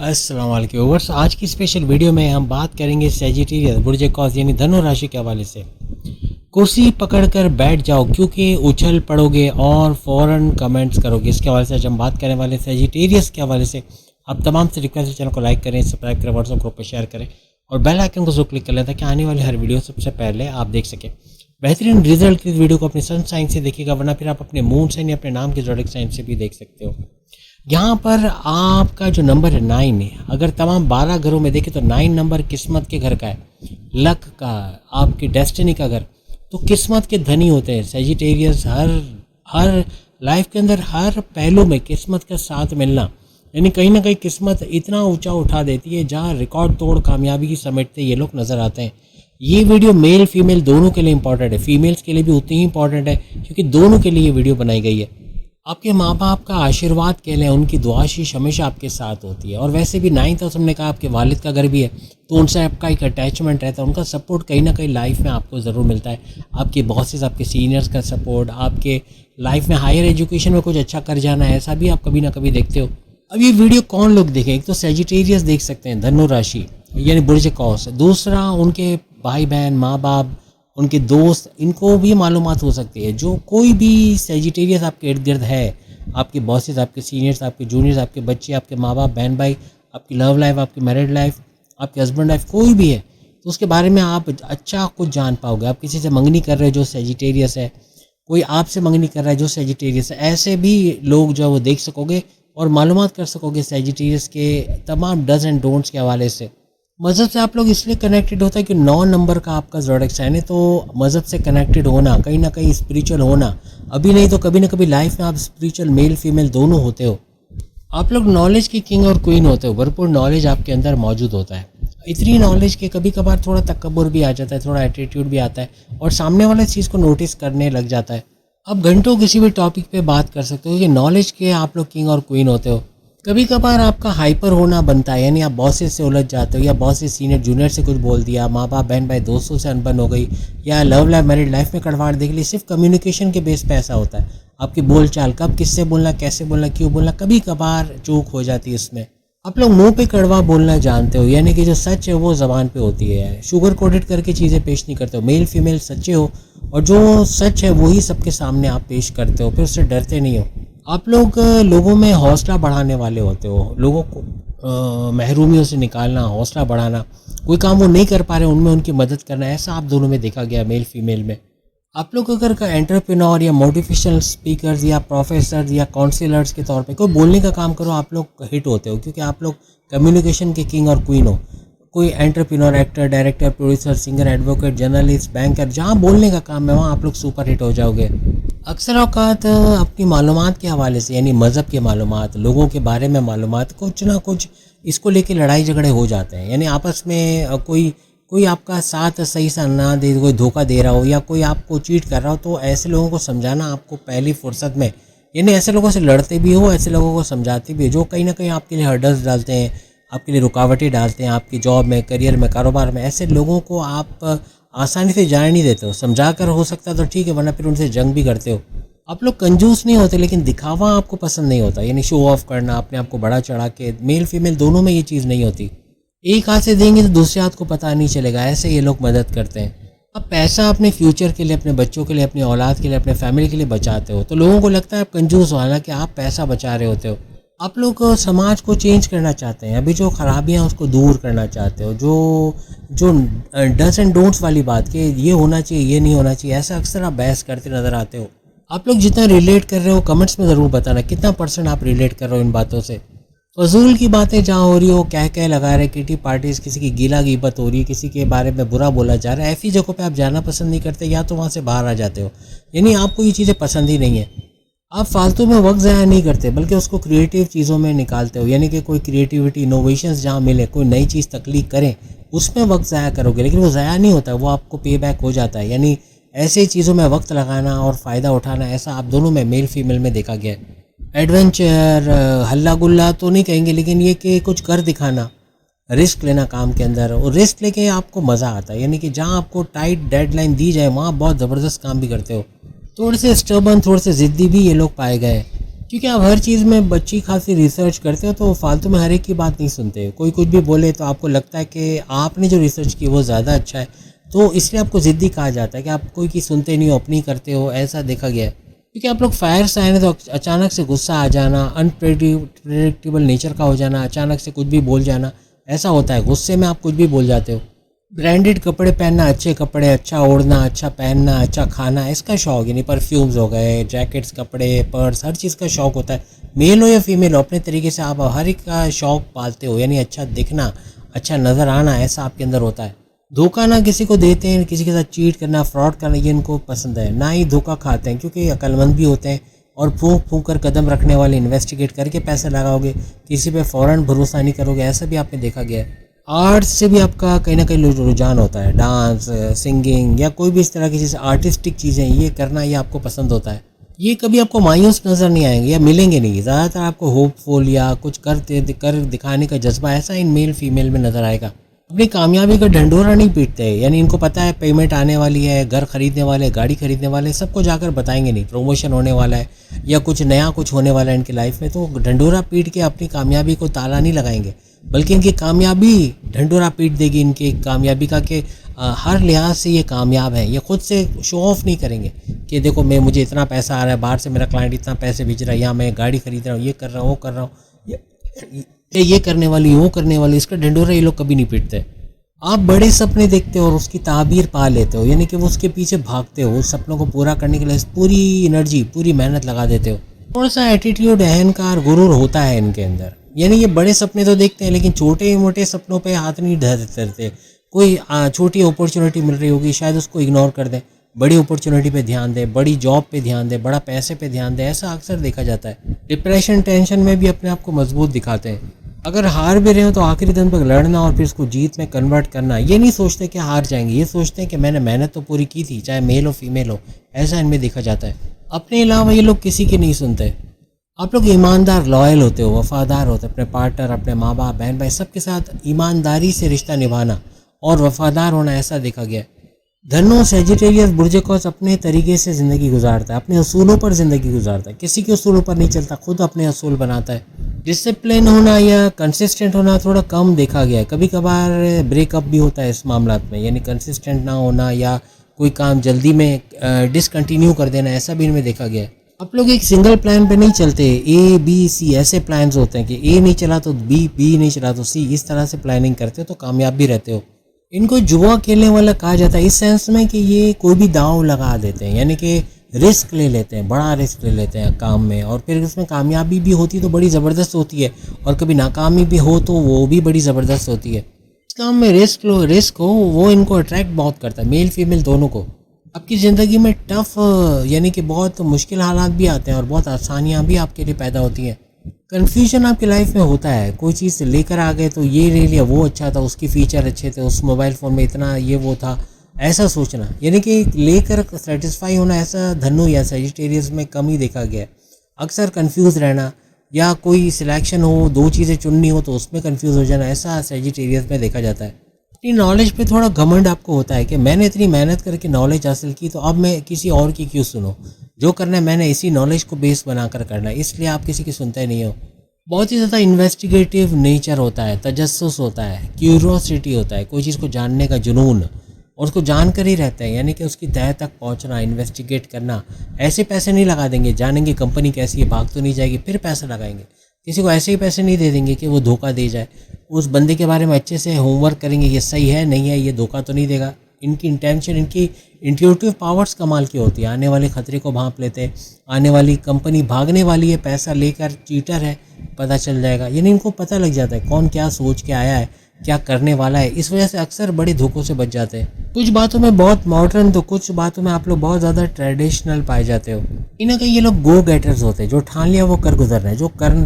अस्सलाम वालेकुम व्यूअर्स। आज की स्पेशल वीडियो में हम बात करेंगे सैजिटेरियस बुर्ज कॉस यानी धनु राशि के हवाले से। कुर्सी पकड़कर बैठ जाओ क्योंकि उछल पड़ोगे और फ़ौरन कमेंट्स करोगे। इसके हवाले से आज हम बात करने वाले सैजिटेरियस के हवाले से। आप तमाम से रिक्वेस्ट है चैनल को लाइक करें, सब्सक्राइब करें, व्हाट्सएप ग्रुप पर शेयर करें और बेल आइकन को जरूर क्लिक कर लें ताकि आने वाली हर वीडियो सबसे पहले आप देख सकें। बेहतरीन रिजल्ट की वीडियो को अपने सन साइन से देखिएगा, वरना फिर आप अपने मून साइन या अपने नाम के ज़ोडिएक साइन से भी देख सकते हो। यहाँ पर आपका जो नंबर है 9 है। अगर तमाम 12 घरों में देखें तो 9 नंबर किस्मत के घर का है, लक का, आपकी डेस्टिनी का घर। तो किस्मत के धनी होते हैं सैजिटेरियस। हर लाइफ के अंदर हर पहलू में किस्मत का साथ मिलना, यानी कहीं ना कहीं किस्मत इतना ऊंचा उठा देती है जहाँ रिकॉर्ड तोड़ कामयाबी की समेटते ये लोग नज़र आते हैं। ये वीडियो मेल फीमेल दोनों के लिए इंपॉर्टेंट है, फीमेल्स के लिए भी उतनी ही इंपॉर्टेंट है क्योंकि दोनों के लिए ये वीडियो बनाई गई है। आपके माँ बाप का आशीर्वाद के लिए उनकी दुआशीश हमेशा आपके साथ होती है। और वैसे भी 9th हाउस हमने कहा आपके वालिद का घर भी है, तो उनसे आपका एक अटैचमेंट रहता है, उनका सपोर्ट कहीं ना कहीं लाइफ में आपको ज़रूर मिलता है। आपके बॉसेस, आपके सीनियर्स का सपोर्ट, आपके लाइफ में हायर एजुकेशन में कुछ अच्छा कर जाना है, ऐसा भी आप कभी ना कभी देखते हो। अब ये वीडियो कौन लोग देखें? एक तो सैजिटेरियस देख सकते हैं, धनु राशि यानी बुर्ज कौस। दूसरा उनके भाई बहन, माँ बाप, उनके दोस्त, इनको भी मालूमात हो सकती है। जो कोई भी सैजिटेरियस आपके इर्द गिर्द है, आपके बॉसेस, आपके सीनियर्स, आपके जूनियर्स, आपके बच्चे, आपके माँ बाप, बहन भाई, आपकी लव लाइफ, आपकी मैरिड लाइफ, आपके हस्बैंड लाइफ, कोई भी है तो उसके बारे में आप अच्छा कुछ जान पाओगे। आप किसी से मंगनी कर रहे हो जो सैजिटेरियस है, कोई आपसे मंगनी कर रहा है जो सैजिटेरियस है, ऐसे भी लोग जो है वो देख सकोगे और मालूमात कर सकोगे सैजिटेरियस के तमाम डज एंड डोंट्स के हवाले से। मज़हब से आप लोग इसलिए कनेक्टेड होता है कि 9 नंबर का आपका ज़ोडिएक साइन है, तो मज़हब से कनेक्टेड होना, कहीं ना कहीं स्पिरिचुअल होना, अभी नहीं तो कभी ना कभी लाइफ में आप स्पिरिचुअल मेल फीमेल दोनों होते हो। आप लोग नॉलेज की किंग और क्वीन होते हो, भरपूर नॉलेज आपके अंदर मौजूद होता है। इतनी नॉलेज के कभी कभार थोड़ा तकब्बुर भी आ जाता है, थोड़ा एटीट्यूड भी आता है और सामने वाले चीज़ को नोटिस करने लग जाता है। अब घंटों किसी भी टॉपिक पे बात कर सकते हो कि नॉलेज के आप लोग किंग और क्वीन होते हो। कभी कभार आपका हाइपर होना बनता है, यानी आप बॉसेस से उलझ जाते हो या बॉसेस सीनियर जूनियर से कुछ बोल दिया, माँ बाप, बहन भाई, दोस्तों से अनबन हो गई या लव लाइफ मैरिड लाइफ में कड़वाड़ देख ली। सिर्फ कम्युनिकेशन के बेस पे ऐसा होता है। आपकी बोल चाल, कब किससे बोलना, कैसे बोलना, क्यों बोलना, कभी कभार चूक हो जाती है इसमें। आप लोग मुंह पे कड़वा बोलना जानते हो, यानी कि जो सच है वो ज़बान पे होती है, शुगर कोटेड करके चीज़ें पेश नहीं करते हो। मेल फीमेल सच्चे हो और जो सच है वही सबके सामने आप पेश करते हो, फिर उससे डरते नहीं हो। आप लोग लोगों में हौसला बढ़ाने वाले होते हो, लोगों को महरूमियों से निकालना, हौसला बढ़ाना, कोई काम वो नहीं कर पा रहे उनमें उनकी मदद करना, ऐसा आप दोनों में देखा गया मेल फीमेल में। आप लोग अगर का एंटरप्रेन्योर या मोटिवेशनल स्पीकर्स या प्रोफेसर या काउंसलर्स के तौर पे कोई बोलने का काम करो, आप लोग हिट होते हो क्योंकि आप लोग कम्युनिकेशन के किंग और क्वीन हो। कोई entrepreneur, actor, director, producer, singer, advocate, journalist, banker, जहाँ बोलने का काम है वहाँ आप लोग सुपर हिट हो जाओगे। अक्सर औकात अपनी मालूमात के हवाले से, यानी मज़हब के मालूमात, लोगों के बारे में मालूमात, कुछ ना कुछ इसको लेके लड़ाई झगड़े हो जाते हैं। यानी आपस में कोई आपका साथ सही सा ना दे, कोई धोखा दे रहा हो या कोई आपको चीट कर रहा हो, तो ऐसे लोगों को समझाना आपको पहली फुर्सत में, यानी ऐसे लोगों से लड़ते भी हो, ऐसे लोगों को समझाते भी हो जो कहीं ना कहीं आपके लिए हर्डल्स डालते हैं, आपके लिए रुकावटें डालते हैं, आपकी जॉब में, करियर में, कारोबार में। ऐसे लोगों को आप आसानी से जाने नहीं देते हो। समझा कर हो सकता तो ठीक है, वरना फिर उनसे जंग भी करते हो। आप लोग कंजूस नहीं होते, लेकिन दिखावा आपको पसंद नहीं होता, यानी शो ऑफ करना, अपने आप को बड़ा चढ़ा के। मेल फीमेल दोनों में ये चीज़ नहीं होती। एक हाथ से देंगे तो दूसरे हाथ को पता नहीं चलेगा, ऐसे ये लोग मदद करते हैं। अब पैसा अपने फ्यूचर के लिए, अपने बच्चों के लिए, अपनी औलाद के लिए, अपने फैमिली के लिए बचाते हो, तो लोगों को लगता है आप कंजूस हो, हालांकि आप पैसा बचा रहे होते हो। आप लोग समाज को चेंज करना चाहते हैं, अभी जो खराबियां उसको दूर करना चाहते हो, जो डज एंड डोंट्स वाली बात कि ये होना चाहिए, ये नहीं होना चाहिए, ऐसा अक्सर आप बहस करते नज़र आते हो। आप लोग जितना रिलेट कर रहे हो कमेंट्स में ज़रूर बताना कितना % आप रिलेट कर रहे हो इन बातों से। फजूल की बातें जहाँ हो रही हो, कह लगा रहे, किटी पार्टीज, किसी की गीला गीबत हो रही है, किसी के बारे में बुरा बोला जा रहा है, ऐसी जगहों पे आप जाना पसंद नहीं करते या तो वहाँ से बाहर आ जाते हो, यानी आपको ये चीज़ें पसंद ही नहीं है। आप फालतू में वक्त ज़ाया नहीं करते बल्कि उसको क्रिएटिव चीज़ों में निकालते हो, यानी कि कोई क्रिएटिविटी, इनोवेशंस जहाँ मिले, कोई नई चीज़ तख्लीक करें, उसमें वक्त ज़ाया करोगे, लेकिन वो ज़ाया नहीं होता, वो आपको पे बैक हो जाता है। यानी ऐसे चीज़ों में वक्त लगाना और फ़ायदा उठाना, ऐसा आप दोनों में मेल फीमेल में देखा गया है। एडवेंचर, हल्ला गुल्ला तो नहीं कहेंगे, लेकिन ये कि कुछ कर दिखाना, रिस्क लेना काम के अंदर, और रिस्क लेके आपको मज़ा आता है, यानी कि जहाँ आपको टाइट डेडलाइन दी जाए वहाँ बहुत ज़बरदस्त काम भी करते हो। थोड़े से स्टर्बन, थोड़े से ज़िद्दी भी ये लोग पाए गए क्योंकि आप हर चीज़ में बच्ची खासी रिसर्च करते हो तो फालतू में हर एक की बात नहीं सुनते। कोई कुछ भी बोले तो आपको लगता है कि आपने जो रिसर्च की वो ज़्यादा अच्छा है, तो इसलिए आपको ज़िद्दी कहा जाता है कि आप कोई की सुनते नहीं हो, अपनी करते हो, ऐसा देखा गया है। क्योंकि आप लोग फायर साइन है तो अचानक से गुस्सा आ जाना, अनप्रेडिक्टेबल नेचर का हो जाना, अचानक से कुछ भी बोल जाना, ऐसा होता है। गुस्से में आप कुछ भी बोल जाते हो। ब्रांडेड कपड़े पहनना, अच्छे कपड़े, अच्छा ओढ़ना, अच्छा पहनना, अच्छा खाना, इसका शौक, यानी परफ्यूम्स हो गए, जैकेट्स, कपड़े, पर्स, हर चीज़ का शौक होता है। मेल हो या फीमेल हो, अपने तरीके से आप हर एक का शौक पालते हो, यानी अच्छा दिखना, अच्छा नज़र आना, ऐसा आपके अंदर होता है। धोखा ना किसी को देते हैं, किसी के साथ चीट करना, फ्रॉड करना, ये इनको पसंद है। ना ही धोखा खाते हैं, क्योंकि अक्लमंद भी होते हैं और फूंक फूंक कर कदम रखने वाले, इन्वेस्टिगेट करके पैसे लगाओगे, किसी पे फ़ौरन भरोसा नहीं करोगे, ऐसा भी आप में देखा गया है। आर्ट से भी आपका कहीं ना कहीं रुझान होता है, डांस, सिंगिंग या कोई भी इस तरह की चीज़, आर्टिस्टिक चीज़ें ये करना, ये आपको पसंद होता है। ये कभी आपको मायूस नज़र नहीं आएंगे या मिलेंगे नहीं, ज़्यादातर आपको होपफुल या कुछ कर दिखाने का जज्बा ऐसा इन मेल फीमेल में नज़र आएगा। अपनी कामयाबी का ढंढोरा नहीं पीटते, यानी इनको पता है पेमेंट आने वाली है, घर खरीदने वाले, गाड़ी खरीदने वाले, सबको जाकर बताएंगे नहीं, प्रमोशन होने वाला है या कुछ नया कुछ होने वाला है इनकी लाइफ में, तो ढंढोरा पीट के अपनी कामयाबी को ताला नहीं लगाएंगे, बल्कि इनकी कामयाबी ढंढोरा पीट देगी इनकी कामयाबी का, कि हर लिहाज से ये कामयाब है। ये खुद से शो ऑफ नहीं करेंगे कि देखो मुझे इतना पैसा आ रहा है, बाहर से मेरा क्लाइंट इतना पैसे भेज रहा है, या मैं गाड़ी खरीद रहा हूँ, ये कर रहा हूँ, वो कर रहा हूँ, ये करने वाली, वो करने वाली, इसका ढंढोरा ये लोग कभी नहीं पीटते। आप बड़े सपने देखते हो और उसकी ताबीर पा लेते हो, यानी कि वो उसके पीछे भागते हो, उस सपनों को पूरा करने के लिए पूरी एनर्जी, पूरी मेहनत लगा देते हो। थोड़ा सा एटीट्यूड, अहंकार, गुरूर होता है इनके अंदर, यानी ये बड़े सपने तो देखते हैं लेकिन छोटे मोटे सपनों पे हाथ नहीं धरते। कोई छोटी अपॉर्चुनिटी मिल रही होगी, शायद उसको इग्नोर कर दें, बड़ी अपॉर्चुनिटी पे ध्यान दें, बड़ी जॉब पे ध्यान दें, बड़ा पैसे पे ध्यान दें, ऐसा अक्सर देखा जाता है। डिप्रेशन, टेंशन में भी अपने आप को मजबूत दिखाते हैं। अगर हार भी रहे हो तो आखिरी दिन तक लड़ना और फिर उसको जीत में कन्वर्ट करना, ये नहीं सोचते कि हार जाएंगे, ये सोचते हैं कि मैंने मेहनत तो पूरी की थी, चाहे मेल हो फीमेल हो, ऐसा इनमें देखा जाता है। अपने अलावा ये लोग किसी की नहीं सुनते। आप लोग ईमानदार, लॉयल होते हो, वफादार होते हो, अपने पार्टनर, अपने माँ बाप, बहन भाई, सबके साथ ईमानदारी से रिश्ता निभाना और वफादार होना, ऐसा देखा गया। धनु सेजिटेरियस बुर्जिकॉस अपने तरीके से ज़िंदगी गुजारता है, अपने असूलों पर ज़िंदगी गुजारता है, किसी के असूलों पर नहीं चलता, खुद अपने असूल बनाता है। डिसिप्लिन होना या कंसिस्टेंट होना थोड़ा कम देखा गया है, कभी कभार ब्रेकअप भी होता है इस मामला में, यानी कंसिस्टेंट ना होना या कोई काम जल्दी में डिसकंटिन्यू कर देना, ऐसा भी इनमें देखा गया है। आप लोग एक सिंगल प्लान पे नहीं चलते, ए बी सी ऐसे प्लान्स होते हैं कि ए नहीं चला तो बी, बी नहीं चला तो सी, इस तरह से प्लानिंग करते हो तो कामयाब भी रहते हो। इनको जुआ खेलने वाला कहा जाता है, इस सेंस में कि ये कोई भी दांव लगा देते हैं, यानी कि रिस्क ले लेते हैं, बड़ा रिस्क ले लेते हैं काम में, और फिर उसमें कामयाबी भी होती तो बड़ी ज़बरदस्त होती है, और कभी नाकामी भी हो तो वो भी बड़ी ज़बरदस्त होती है। इस काम में रिस्क हो वो इनको अट्रैक्ट बहुत करता है, मेल फीमेल दोनों को। आपकी ज़िंदगी में टफ, यानी कि बहुत मुश्किल हालात भी आते हैं और बहुत आसानियाँ भी आपके लिए पैदा होती हैं। कन्फ्यूजन आपकी लाइफ में होता है, कोई चीज़ लेकर आ गए तो ये ले लिया, वो अच्छा था, उसकी फ़ीचर अच्छे थे, उस मोबाइल फ़ोन में इतना ये वो था, ऐसा सोचना, यानी कि लेकर सेटिस्फाई होना, ऐसा धनु या सेजिटेरियस में कम ही देखा गया है। अक्सर कंफ्यूज रहना, या कोई सिलेक्शन हो, दो चीज़ें चुननी हो तो उसमें कंफ्यूज हो जाना, ऐसा सेजिटेरियस में देखा जाता है। अपनी नॉलेज पे थोड़ा घमंड आपको होता है कि मैंने इतनी मेहनत करके नॉलेज हासिल की तो अब मैं किसी और की क्यों सुनूं, जो करना है मैंने इसी नॉलेज को बेस बनाकर करना है, इसलिए आप किसी की सुनते नहीं हो। बहुत ही ज़्यादा इन्वेस्टिगेटिव नेचर होता है, तजस्सुस होता है, क्यूरियोसिटी होता है, कोई चीज़ को जानने का जुनून, और उसको जानकर ही रहता है, यानी कि उसकी तह तक पहुंचना, इन्वेस्टिगेट करना। ऐसे पैसे नहीं लगा देंगे, जानेंगे कंपनी कैसी है, भाग तो नहीं जाएगी, फिर पैसा लगाएंगे। किसी को ऐसे ही पैसे नहीं दे देंगे कि वो धोखा दे जाए, उस बंदे के बारे में अच्छे से होमवर्क करेंगे, ये सही है नहीं है, ये धोखा तो नहीं देगा। इनकी इंटेंशन, इनकी इंट्यूटिव पावर्स कमाल की होती है, आने वाले खतरे को भांप लेते हैं, आने वाली कंपनी भागने वाली है, पैसा लेकर चीटर है, पता चल जाएगा, यानी इनको पता लग जाता है कौन क्या सोच के आया है, क्या करने वाला है, इस वजह से अक्सर बड़े धोखों से बच जाते हैं। कुछ बातों में बहुत मॉडर्न तो कुछ बातों में आप लोग बहुत ज़्यादा ट्रेडिशनल पाए जाते हो। इन्हें कहीं ये लोग गो गेटर्स होते हैं, जो ठान लिया वो कर गुजरना है,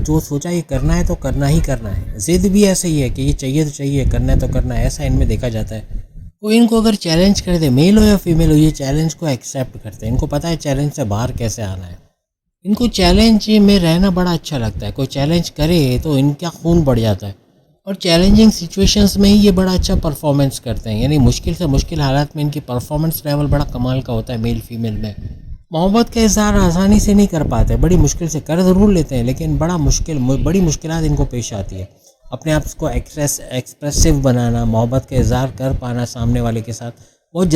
जो सोचा ये करना है तो करना ही करना है। जिद भी ऐसे ही है कि ये चाहिए तो चाहिए, करना है तो करना है, ऐसा इनमें देखा जाता है। कोई इनको अगर चैलेंज कर दे, मेल हो या फीमेल हो, ये चैलेंज को एक्सेप्ट करते हैं, इनको पता है चैलेंज से बाहर कैसे आना है। इनको चैलेंज में रहना बड़ा अच्छा लगता है, कोई चैलेंज करे तो इनका खून बढ़ जाता है, और चैलेंजिंग सिचुएशंस में ही ये बड़ा अच्छा परफॉर्मेंस करते हैं, यानी मुश्किल से मुश्किल हालात में इनकी परफॉर्मेंस लेवल बड़ा कमाल का होता है मेल फीमेल में। मोहब्बत का इज़हार आसानी से नहीं कर पाते, बड़ी मुश्किल से कर ज़रूर लेते हैं, लेकिन बड़ी मुश्किलात इनको पेश आती है। अपने आप को एक्सप्रेसिव बनाना, मोहब्बत का इज़हार कर पाना सामने वाले के साथ बहुत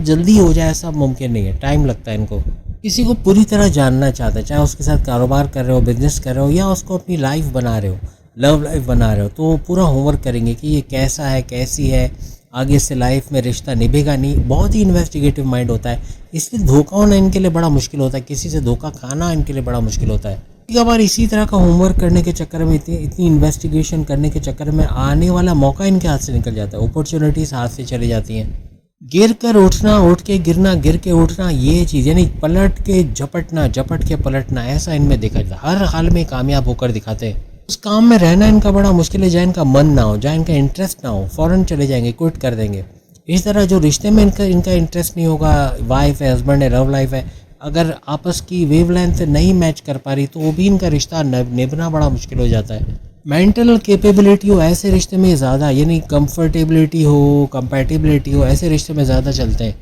जल्दी हो जाए ऐसा मुमकिन नहीं है, टाइम लगता है इनको। किसी को पूरी तरह जानना चाहते हैं, चाहे उसके साथ कारोबार कर रहे हो, बिज़नेस कर रहे हो या उसको अपनी लाइफ़ बना रहे हो, लव लाइफ़ बना रहे हो, तो पूरा होमवर्क करेंगे कि ये कैसा है, कैसी है, आगे से लाइफ में रिश्ता निभेगा नहीं। बहुत ही इन्वेस्टिगेटिव माइंड होता है, इसलिए धोखा होना इनके लिए बड़ा मुश्किल होता है, किसी से धोखा खाना इनके लिए बड़ा मुश्किल होता है। कई बार इसी तरह का होमवर्क करने के चक्कर में, इतनी इन्वेस्टिगेशन करने के चक्कर में आने वाला मौका इनके हाथ से निकल जाता है, अपॉर्चुनिटीज़ हाथ से चली जाती हैं। गिर कर उठना, उठ के गिरना, गिर के उठना, ये चीज़ यानी पलट के झपटना, झपट के पलटना, ऐसा इनमें देखा जाता है। हर हाल में कामयाब होकर दिखाते हैं। उस काम में रहना इनका बड़ा मुश्किल है जहाँ इनका मन ना हो, जहाँ इनका इंटरेस्ट ना हो, फ़ौरन चले जाएंगे, क्विट कर देंगे। इस तरह जो रिश्ते में इनका इनका इंटरेस्ट नहीं होगा, वाइफ है, हस्बैंड है, लव लाइफ है, अगर आपस की वेवलेंथ नहीं मैच कर पा रही तो वो भी इनका रिश्ता निभना बड़ा मुश्किल हो जाता है। मेंटल कैपेबिलिटी हो ऐसे रिश्ते में ज़्यादा, यानी कंफर्टेबिलिटी हो, कंपैटिबिलिटी हो, ऐसे रिश्ते में ज़्यादा चलते हैं।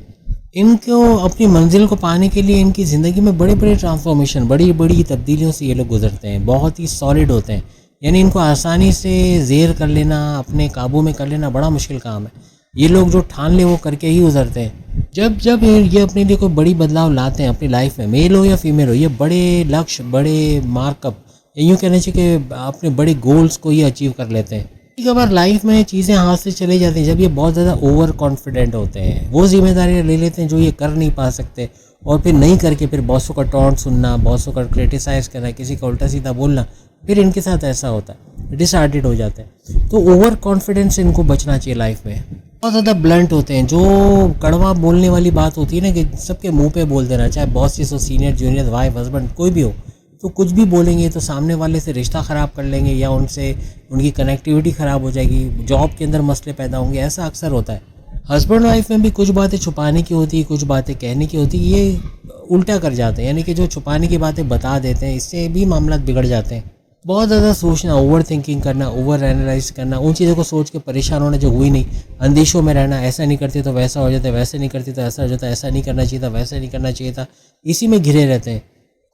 इनको अपनी मंजिल को पाने के लिए इनकी ज़िंदगी में बड़े बड़े ट्रांसफॉर्मेशन, बड़ी बड़ी तब्दीलियों से ये लोग गुजरते हैं, बहुत ही सॉलिड होते हैं। यानी इनको आसानी से ज़ेर कर लेना, अपने काबू में कर लेना बड़ा मुश्किल काम है। ये लोग जो ठान ले वो करके ही गुजरते हैं। जब जब ये अपने लिए कोई बड़ी बदलाव लाते हैं अपनी लाइफ में, मेल हो या फीमेल हो, ये बड़े लक्ष्य, बड़े मार्कअप, यूँ कहना चाहिए कि अपने बड़े गोल्स को ये अचीव कर लेते हैं। कई बार लाइफ में चीज़ें हाथ से चली जाती हैं जब ये बहुत ज़्यादा ओवर कॉन्फिडेंट होते हैं, वो जिम्मेदारियाँ ले लेते हैं जो ये कर नहीं पा सकते, और फिर नहीं करके फिर बॉसों का टॉन्ट सुनना, बॉसों का क्रिटिसाइज़ करना, किसी का उल्टा सीधा बोलना, फिर इनके साथ ऐसा होता है, डिसहार्टेड हो जाते हैं। तो ओवर कॉन्फिडेंस से इनको बचना चाहिए लाइफ में। बहुत ज़्यादा ब्लंट होते हैं, जो कड़वा बोलने वाली बात होती है ना कि सबके मुंह पे बोल देना, चाहे बॉसेस हो, सीनियर जूनियर, वाइफ हस्बैंड कोई भी हो, तो कुछ भी बोलेंगे तो सामने वाले से रिश्ता ख़राब कर लेंगे या उनसे उनकी कनेक्टिविटी ख़राब हो जाएगी, जॉब के अंदर मसले पैदा होंगे, ऐसा अक्सर होता है। हस्बैंड वाइफ में भी कुछ बातें छुपाने की होती है, कुछ बातें कहने की होती है, ये उल्टा कर जाते हैं, यानी कि जो छुपाने की बातें बता देते हैं, इससे भी मामला बिगड़ जाते हैं। बहुत ज़्यादा सोचना, ओवर थिंकिंग करना, ओवर एनालाइज करना, उन चीज़ों को सोच के परेशान होना जो हुई नहीं, अंदेशों में रहना, ऐसा नहीं करते तो वैसा हो जाता है, वैसे नहीं करते तो ऐसा हो जाता है, ऐसा नहीं करना चाहिए था, वैसा नहीं करना चाहिए था, इसी में घिरे रहते हैं।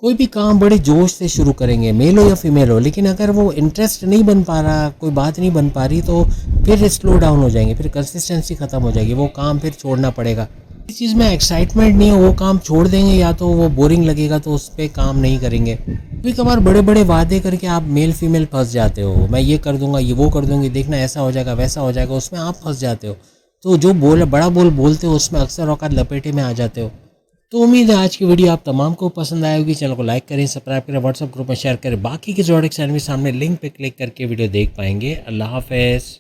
कोई भी काम बड़े जोश से शुरू करेंगे, मेल हो या फीमेल हो, लेकिन अगर वो इंटरेस्ट नहीं बन पा रहा, कोई बात नहीं बन पा रही, तो फिर स्लो डाउन हो जाएंगे, फिर कंसिस्टेंसी ख़त्म हो जाएगी, वो काम फिर छोड़ना पड़ेगा। इस चीज़ में एक्साइटमेंट नहीं हो, वो काम छोड़ देंगे, या तो वो बोरिंग लगेगा तो उस पर काम नहीं करेंगे। कभी कभार बड़े बड़े वादे करके आप मेल फीमेल फंस जाते हो, मैं ये कर दूंगा, ये वो कर दूंगी, देखना ऐसा हो जाएगा, वैसा हो जाएगा, उसमें आप फंस जाते हो। तो जो बड़ा बोल बोलते हो उसमें अक्सर औकात लपेटे में आ जाते हो। तो उम्मीद है आज की वीडियो आप तमाम को पसंद आएगी। चैनल को लाइक करें, सब्सक्राइब करें, व्हाट्सएप ग्रुप में शेयर करें, बाकी के जो सामने लिंक पे क्लिक करके वीडियो देख पाएंगे। अल्लाह हाफिज़।